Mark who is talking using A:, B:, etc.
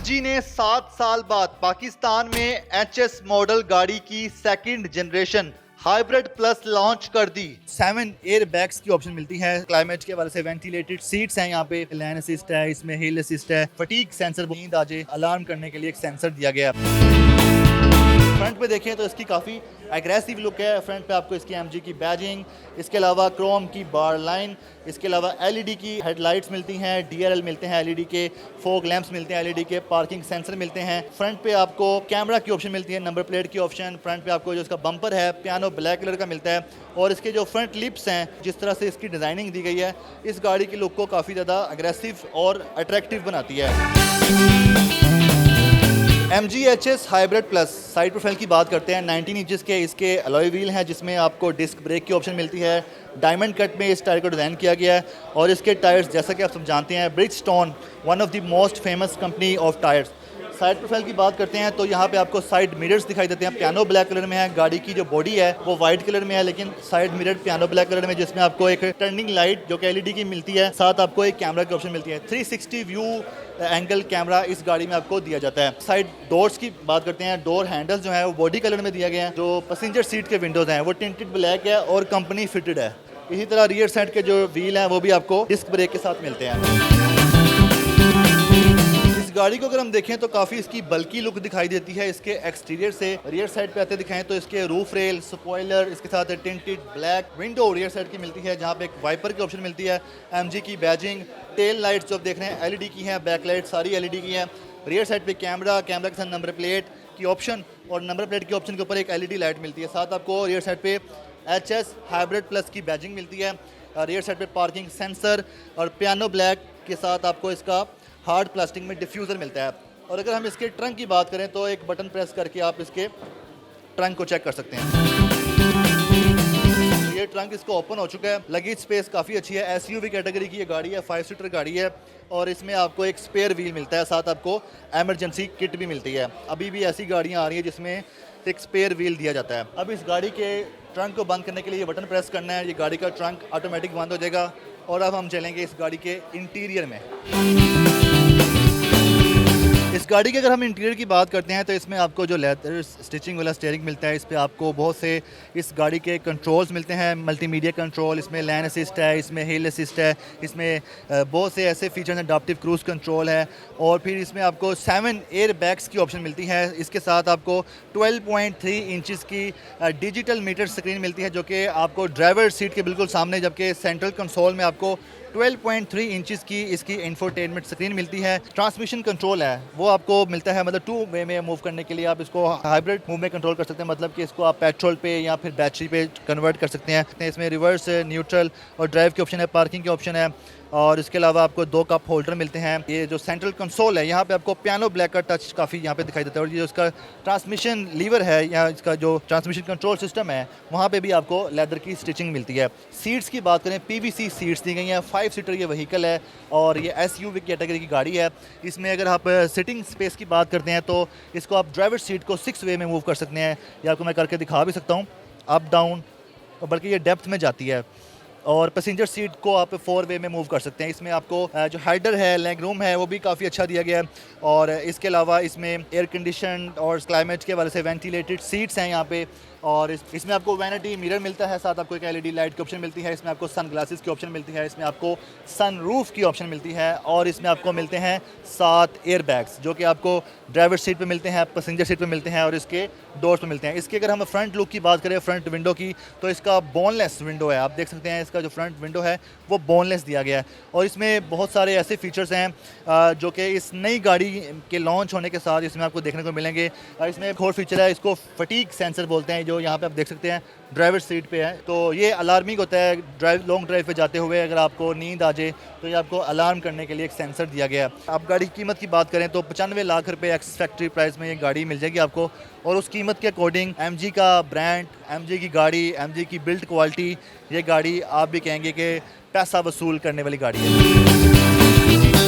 A: MG ने 7 साल बाद पाकिस्तान में एचएस मॉडल गाड़ी की second generation hybrid plus launch कर दी। 7 एयर बैग्स की ऑप्शन मिलती है। क्लाइमेट के वाले से वेंटिलेटेड सीट्स हैं, यहाँ पे लैन असिस्ट है, इसमें हिल असिस्ट है, फटीग सेंसर, नींद आ जाए अलार्म करने के लिए एक सेंसर दिया गया है। फ्रंट पे देखें तो इसकी काफ़ी एग्रेसिव लुक है। फ्रंट पे आपको इसकी एमजी की बैजिंग, इसके अलावा क्रोम की बार लाइन, इसके अलावा एलईडी की हेडलाइट्स मिलती हैं, डीआरएल मिलते हैं, एलईडी के फोग लैंप्स मिलते हैं, एलईडी के पार्किंग सेंसर मिलते हैं। फ्रंट पे आपको कैमरा की ऑप्शन मिलती है, नंबर प्लेट की ऑप्शन। फ्रंट पे आपको जो इसका बम्पर है पियानो ब्लैक कलर का मिलता है और इसके जो फ्रंट लिप्स हैं, जिस तरह से इसकी डिज़ाइनिंग दी गई है, इस गाड़ी की लुक को काफ़ी ज़्यादा अग्रेसिव और अट्रैक्टिव बनाती है। MG HS hybrid plus side profile की बात करते हैं। 19 इंचेस के इसके अलॉय व्हील हैं, जिसमें आपको डिस्क ब्रेक की ऑप्शन मिलती है। डायमंड कट में इस टायर को डिज़ाइन किया गया है और इसके टायर्स जैसा कि आप सब जानते हैं Bridgestone one of the most famous company of tyres. Side profile की बात करते हैं तो यहाँ पे आपको साइड मिरर्स दिखाई देते हैं, पियानो ब्लैक कलर में है। गाड़ी की जो बॉडी है वो वाइट कलर में है, लेकिन side mirror piano black colour में, जिसमें आपको एक टर्निंग लाइट जो कि एलईडी की मिलती है, साथ आपको एक कैमरा की ऑप्शन मिलती है। 360 व्यू एंगल कैमरा इस गाड़ी में आपको दिया जाता है। साइड डोर्स की बात करते हैं। डोर हैंडल्स जो है वो बॉडी कलर में दिया गया है। जो पैसेंजर सीट के विंडोज हैं वो टिंटेड ब्लैक है और कंपनी फिटेड है। इसी तरह रियर साइड के जो व्हील हैं वो भी आपको डिस्क ब्रेक के साथ मिलते हैं। गाड़ी को अगर हम देखें तो काफ़ी इसकी बल्की लुक दिखाई देती है इसके एक्सटीरियर से। रियर साइड पे आते दिखाएं तो इसके रूफ रेल, स्पॉइलर, इसके साथ tinted black window rear side की मिलती है, जहाँ पे एक वाइपर की ऑप्शन मिलती है। एमजी की बैजिंग, टेल लाइट्स जो आप देख रहे हैं एलईडी की हैं, बैक लाइट सारी एलईडी की हैं। रियर साइड पे कैमरा के साथ नंबर प्लेट की ऑप्शन और नंबर प्लेट की ऑप्शन के ऊपर एक एलईडी लाइट मिलती है। साथ आपको रियर साइड पे HS हाइब्रिड प्लस की बैजिंग मिलती है। रियर साइड पे पार्किंग सेंसर और पियानो ब्लैक के साथ आपको इसका हार्ड प्लास्टिक में डिफ्यूज़र मिलता है। और अगर हम इसके ट्रंक की बात करें तो एक बटन प्रेस करके आप इसके ट्रंक को चेक कर सकते हैं। ये ट्रंक इसको ओपन हो चुका है। लगेज स्पेस काफ़ी अच्छी है। एसयूवी कैटेगरी की ये गाड़ी है, 5 सीटर गाड़ी है और इसमें आपको एक स्पेयर व्हील मिलता है, साथ आपको एमरजेंसी किट भी मिलती है। अभी भी ऐसी गाड़ियाँ आ रही हैं जिसमें एक स्पेयर व्हील दिया जाता है। अब इस गाड़ी के ट्रंक को बंद करने के लिए ये बटन प्रेस करना है, ये गाड़ी का ट्रंक ऑटोमेटिक बंद हो जाएगा। और अब हम चलेंगे इस गाड़ी के इंटीरियर में। इस गाड़ी के अगर हम इंटीरियर की बात करते हैं तो इसमें आपको जो लेदर स्टिचिंग वाला स्टीयरिंग मिलता है, इस पर आपको बहुत से इस गाड़ी के कंट्रोल्स मिलते हैं, मल्टीमीडिया कंट्रोल, इसमें लैन असिस्ट है, इसमें हिल असिस्ट है, इसमें बहुत से ऐसे फीचर्स हैं, अडैप्टिव क्रूज कंट्रोल है। और फिर इसमें आपको 7 एयर बैग्स की ऑप्शन मिलती है। इसके साथ आपको 12.3 इंचज़ की डिजिटल मीटर स्क्रीन मिलती है, जो कि आपको ड्राइवर सीट के बिल्कुल सामने, जबकि सेंट्रल कंसोल में आपको 12.3 इंचज़ की इसकी इंफोटेनमेंट स्क्रीन मिलती है। ट्रांसमिशन कंट्रोल है वो आपको मिलता है, मतलब 2 वे में मूव करने के लिए आप इसको हाइब्रिड मूव में कंट्रोल कर सकते हैं, मतलब कि इसको आप पेट्रोल पे या फिर बैटरी पे कन्वर्ट कर सकते हैं। इसमें रिवर्स, न्यूट्रल और ड्राइव की ऑप्शन है, पार्किंग की ऑप्शन है और इसके अलावा आपको 2 कप होल्डर मिलते हैं। ये जो सेंट्रल कंसोल है यहाँ पे आपको पियानो ब्लैक का टच काफ़ी यहाँ पे दिखाई देता है। और ये इसका ट्रांसमिशन लीवर है या इसका जो ट्रांसमिशन कंट्रोल सिस्टम है वहाँ पे भी आपको लेदर की स्टिचिंग मिलती है। सीट्स की बात करें, PVC सीट्स दी गई हैं। 5 सीटर ये व्हीकल है और ये SUV कैटेगरी की गाड़ी है। इसमें अगर आप सिटिंग स्पेस की बात करते हैं तो इसको आप ड्राइवर सीट को 6 वे में मूव कर सकते हैं, या आपको मैं करके दिखा भी सकता हूँ, अप डाउन, बल्कि ये डेप्थ में जाती है। और पैसेंजर सीट को आप 4 वे में मूव कर सकते हैं। इसमें आपको जो हाइडर है, लेग रूम है, वो भी काफ़ी अच्छा दिया गया है। और इसके अलावा इसमें एयर कंडीशन और क्लाइमेट के वाले से वेंटिलेटेड सीट्स हैं यहाँ पे। और इसमें आपको वैनिटी मिरर मिलता है, साथ आपको एक एलईडी लाइट की ऑप्शन मिलती है। इसमें आपको सन ग्लासेस की ऑप्शन मिलती है, इसमें आपको सन रूफ की ऑप्शन मिलती है और इसमें आपको मिलते हैं 7 एयर बैग्स, जो कि आपको ड्राइवर सीट पे मिलते हैं, पैसेंजर सीट पे मिलते हैं और इसके डोर्स पे मिलते हैं। इसके अगर हम फ्रंट लुक की बात करें, फ्रंट विंडो की, तो इसका बोनलेस विंडो है। आप देख सकते हैं इसका जो फ्रंट विंडो है वो बोनलेस दिया गया है। और इसमें बहुत सारे ऐसे फीचर्स हैं जो कि इस नई गाड़ी के लॉन्च होने के साथ इसमें आपको देखने को मिलेंगे। इसमें एक और फीचर है, इसको फटीग सेंसर बोलते हैं, जो यहाँ पे आप देख सकते हैं ड्राइवर सीट पे है। तो ये अलार्मिंग होता है, लॉन्ग ड्राइव पे जाते हुए अगर आपको नींद आ जाए तो ये आपको अलार्म करने के लिए एक सेंसर दिया गया है। अब गाड़ी की कीमत की बात करें तो 95 लाख रुपए एक्स फैक्ट्री प्राइस में ये गाड़ी मिल जाएगी आपको। और उस कीमत के अकॉर्डिंग MG का ब्रांड, MG की गाड़ी, MG की बिल्ड क्वालिटी, ये गाड़ी आप भी कहेंगे कि पैसा वसूल करने वाली गाड़ी है।